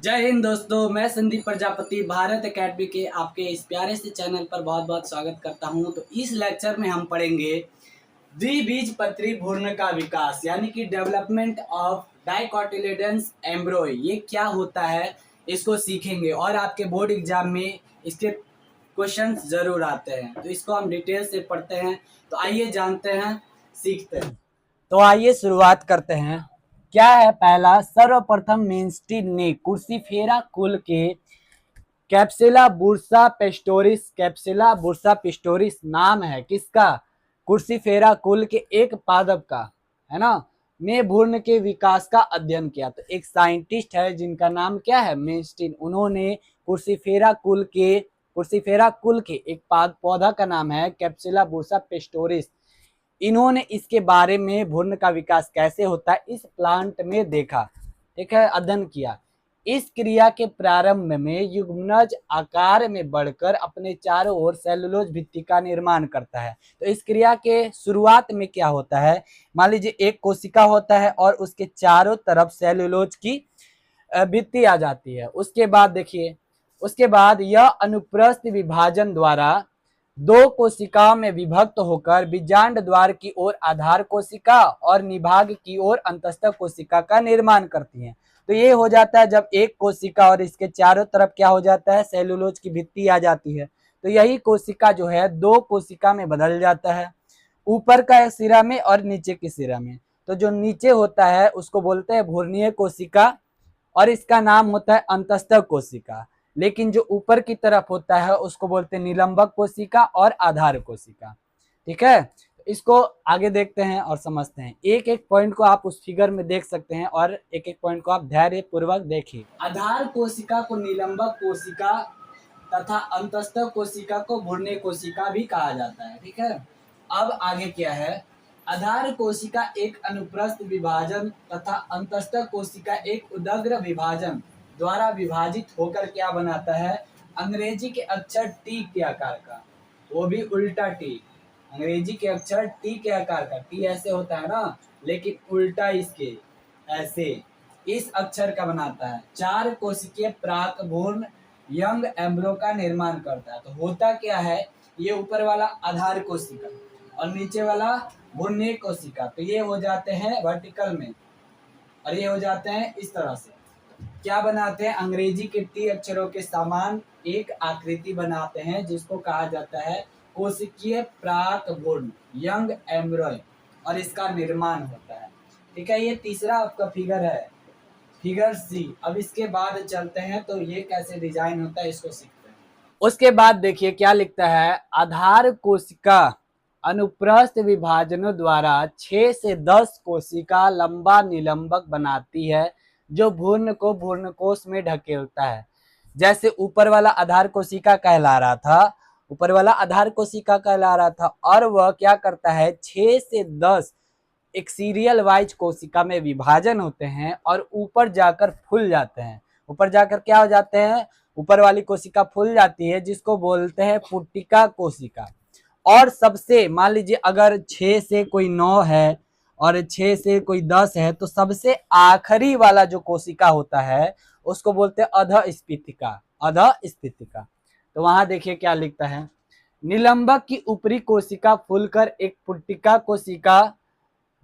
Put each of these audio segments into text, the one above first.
जय हिंद दोस्तों, मैं संदीप प्रजापति भारत एकेडमी के आपके इस प्यारे से चैनल पर बहुत बहुत स्वागत करता हूं। तो इस लेक्चर में हम पढ़ेंगे द्विबीजपत्री भ्रूण का विकास यानी कि डेवलपमेंट ऑफ डाइकोटिलेडन्स एम्ब्रॉय। ये क्या होता है इसको सीखेंगे और आपके बोर्ड एग्जाम में इसके क्वेश्चंस जरूर आते हैं। तो इसको हम डिटेल से पढ़ते हैं। तो आइए जानते हैं, सीखते हैं। तो आइए शुरुआत करते हैं। क्या है पहला, सर्वप्रथम मेनस्टीन ने कुर्सीफेरा कुल के कैप्सुला बुर्सा पेस्टोरिस नाम है किसका, कुर्सीफेरा कुल के एक पादप का, है ना, में भ्रूण के विकास का अध्ययन किया। तो एक साइंटिस्ट है जिनका नाम क्या है, मेनस्टीन। उन्होंने कुर्सीफेरा कुल के एक पौधा का नाम है कैप्सुला बुर्सा पेस्टोरिस। इन्होंने इसके बारे में भ्रूण का विकास कैसे होता है इस प्लांट में देखा, ठीक है, अध्ययन किया। इस क्रिया के प्रारंभ में युग्मनज आकार में बढ़कर अपने चारों ओर सेलुलोज भित्ति का निर्माण करता है। तो इस क्रिया के शुरुआत में क्या होता है, मान लीजिए एक कोशिका होता है और उसके चारों तरफ सेलुलोज की भित्ति आ जाती है। उसके बाद देखिए, उसके बाद यह अनुप्रस्थ विभाजन द्वारा दो कोशिकाओं में विभक्त होकर बीजांड द्वार की ओर आधार कोशिका और निभाग की ओर अंतस्थ कोशिका का निर्माण करती हैं। तो ये हो जाता है जब एक कोशिका और इसके चारों तरफ क्या हो जाता है, सेलुलोज की भित्ति आ जाती है। तो यही कोशिका जो है दो कोशिका में बदल जाता है, ऊपर का सिरा में और नीचे के सिरा में। तो जो नीचे होता है उसको बोलते हैं भ्रूणीय कोशिका और इसका नाम होता है अंतस्थ कोशिका। लेकिन जो ऊपर की तरफ होता है उसको बोलते हैं निलंबक कोशिका और आधार कोशिका। ठीक है, इसको आगे देखते हैं और समझते हैं। एक एक पॉइंट को आप उस फिगर में देख सकते हैं और एक एक पॉइंट को आप धैर्य पूर्वक देखिए। आधार कोशिका को निलंबक कोशिका तथा अंतस्थ कोशिका को भ्रूणीय कोशिका भी कहा जाता है। ठीक है, अब आगे क्या है, आधार कोशिका एक अनुप्रस्थ विभाजन तथा अंतस्थ कोशिका एक उदग्र विभाजन द्वारा विभाजित होकर क्या बनाता है, अंग्रेजी के अक्षर टी के आकार का, वो भी उल्टा टी। अंग्रेजी के अक्षर टी के आकार का, टी ऐसे होता है ना, लेकिन उल्टा इसके ऐसे इस अक्षर का बनाता है। चार कोशिकीय प्राक भ्रूण यंग एम्ब्रो का निर्माण करता है। तो होता क्या है, ये ऊपर वाला आधार कोशिका और नीचे वाला भ्रूणीय कोशिका, तो ये हो जाते हैं वर्टिकल में और ये हो जाते हैं इस तरह से। क्या बनाते हैं, अंग्रेजी के टी अक्षरों के समान एक आकृति बनाते हैं जिसको कहा जाता है कोशिकीय प्राक भ्रूण यंग एम्ब्रॉय और इसका निर्माण होता है। ठीक है, ये तीसरा आपका फिगर है, फिगर सी। अब इसके बाद चलते हैं तो ये कैसे डिजाइन होता है इसको सीखते हैं। उसके बाद देखिए क्या लिखता है, आधार कोशिका अनुप्रस्थ विभाजनों द्वारा 6 से 10 कोशिका लंबा निलंबक बनाती है जो भ्रूण को भ्रूणकोश में ढकेलता है। जैसे ऊपर वाला आधार कोशिका कहला रहा था, और वह क्या करता है, 6 से 10 एक सीरियल वाइज कोशिका में विभाजन होते हैं और ऊपर जाकर फूल जाते हैं। ऊपर जाकर क्या हो जाते हैं, ऊपर वाली कोशिका फूल जाती है जिसको बोलते हैं पुट्टिका कोशिका। और सबसे मान लीजिए अगर 6 से कोई 9 है और 6 से कोई 10 है, तो सबसे आखिरी वाला जो कोशिका होता है उसको बोलते हैं अधस्फीतिका। तो वहां देखिए क्या लिखता है, निलंबक की ऊपरी कोशिका फूलकर एक पुट्टिका कोशिका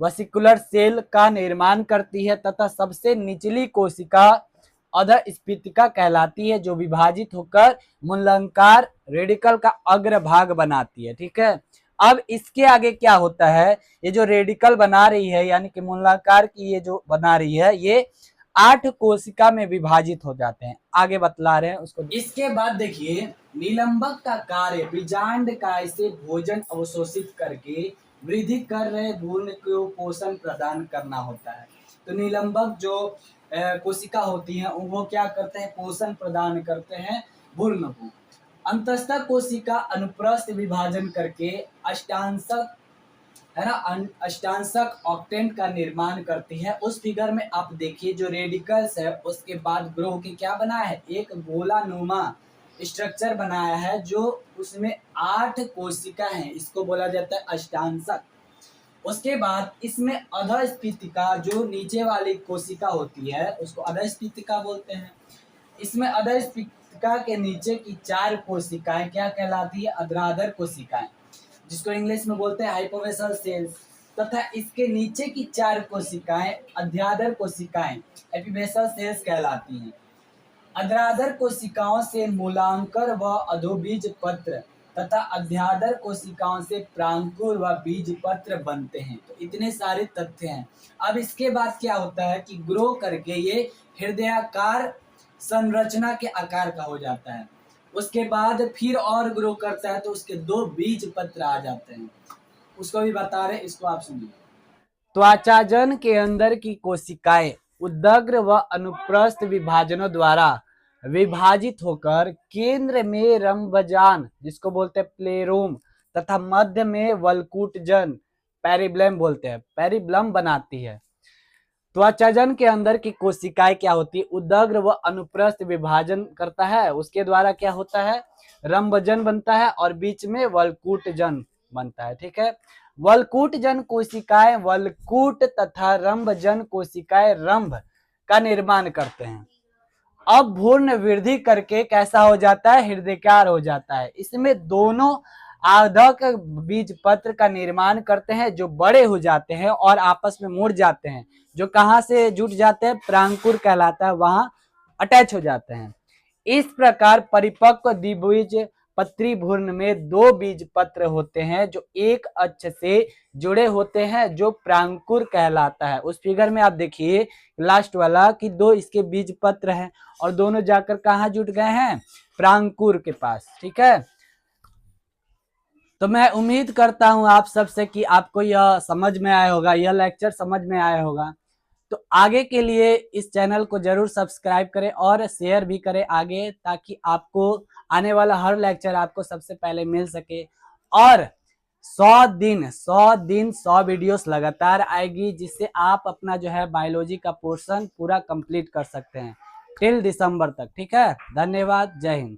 वेसिकुलर सेल का निर्माण करती है तथा सबसे निचली कोशिका अधस्फीतिका कहलाती है जो विभाजित होकर मूलांकार रेडिकल का अग्रभाग बनाती है। ठीक है, अब इसके आगे क्या होता है, ये जो रेडिकल बना रही है यानी कि मूलांकार की ये जो बना रही है, ये 8 कोशिका में विभाजित हो जाते हैं। आगे बतला रहे हैं उसको। इसके बाद देखिए, निलंबक का कार्य बीजांड काय से भोजन अवशोषित करके वृद्धि कर रहे भ्रूण को पोषण प्रदान करना होता है। तो निलंबक जो कोशिका होती हैं वो क्या करते हैं, पोषण प्रदान करते हैं भ्रूण को। अंतस्थ कोशिका अनुप्रस्थ विभाजन करके अष्टांशक, है ना, अष्टांशक ऑक्टेंट का निर्माण करती है। उस फिगर में आप देखिए जो रेडिकल्स है उसके बाद ग्रोह के क्या बना है, एक गोलानुमा स्ट्रक्चर बनाया है जो उसमें 8 कोशिका है, इसको बोला जाता है अष्टांशक। उसके बाद इसमें अधस्फीतिका जो नीचे वाली कोशिका होती है उसको अधस्फीतिका बोलते हैं। इसमें अधस्पिका के नीचे की 4 कोशिकाएं क्या कहलाती है? अग्राधर कोशिकाएं, जिसको इंग्लिश में बोलते हैं हाइपोवेसल सेल्स, तथा इसके नीचे की 4 कोशिकाएं अध्याधर कोशिकाएं एपिवेसल सेल्स कहलाती हैं। अग्राधर कोशिकाओं से मूलांकर व अधोबीज पत्र तथा अध्याधर कोशिकाओं से प्रांकुर व बीज पत्र बनते हैं। तो इतने सारे तथ्य हैं। अब इसके बाद क्या होता है कि ग्रो करके ये हृदयाकार संरचना के आकार का हो जाता है। उसके बाद फिर और ग्रो करता है तो उसके 2 बीज पत्र आ जाते हैं। उसको भी बता रहे, इसको आप सुनिए। त्वचाजन के अंदर की कोशिकाएं उदग्र व अनुप्रस्थ विभाजनों द्वारा विभाजित होकर केंद्र में रंभजान, जिसको बोलते हैं प्लेरोम, तथा मध्य में वल्कुटजन, पेरिब्लम बोलते हैं, पेरिब्लम बनाती है। त्वचाजन के अंदर की कोशिकाएं क्या होती है? उदग्र व अनुप्रस्थ विभाजन करता है, उसके द्वारा क्या होता है? रंभजन बनता है और बीच में वल्कुटजन बनता है। ठीक है, वल्कुटजन कोशिकाएं वल्कुट तथा रंभजन कोशिकाएं रंभ का निर्माण करते हैं। अब भ्रूण वृद्धि करके कैसा हो जाता है? हृदयाकार हो जाता है। इसमें दोनों आधक बीज पत्र का निर्माण करते हैं जो बड़े हो जाते हैं और आपस में मुड़ जाते हैं, जो कहां से जुट जाते हैं? प्रांकुर कहलाता है, वहां अटैच हो जाते हैं। इस प्रकार परिपक्व द्विबीज पत्री भ्रूण में 2 बीज पत्र होते हैं जो एक अक्ष से जुड़े होते हैं, जो प्रांकुर कहलाता है। उस फिगर में आप देखिए लास्ट वाला कि 2 इसके बीज पत्र हैं और दोनों जाकर कहाँ जुट गए हैं? प्रांकुर के पास। ठीक है, तो मैं उम्मीद करता हूं आप सबसे कि आपको यह समझ में आया होगा, यह लेक्चर समझ में आया होगा। तो आगे के लिए इस चैनल को जरूर सब्सक्राइब करें और शेयर भी करें आगे, ताकि आपको आने वाला हर लेक्चर आपको सबसे पहले मिल सके। और 100 वीडियोस लगातार आएगी, जिससे आप अपना जो है बायोलॉजी का पोर्शन पूरा कंप्लीट कर सकते हैं टिल दिसंबर तक। ठीक है, धन्यवाद, जय हिंद।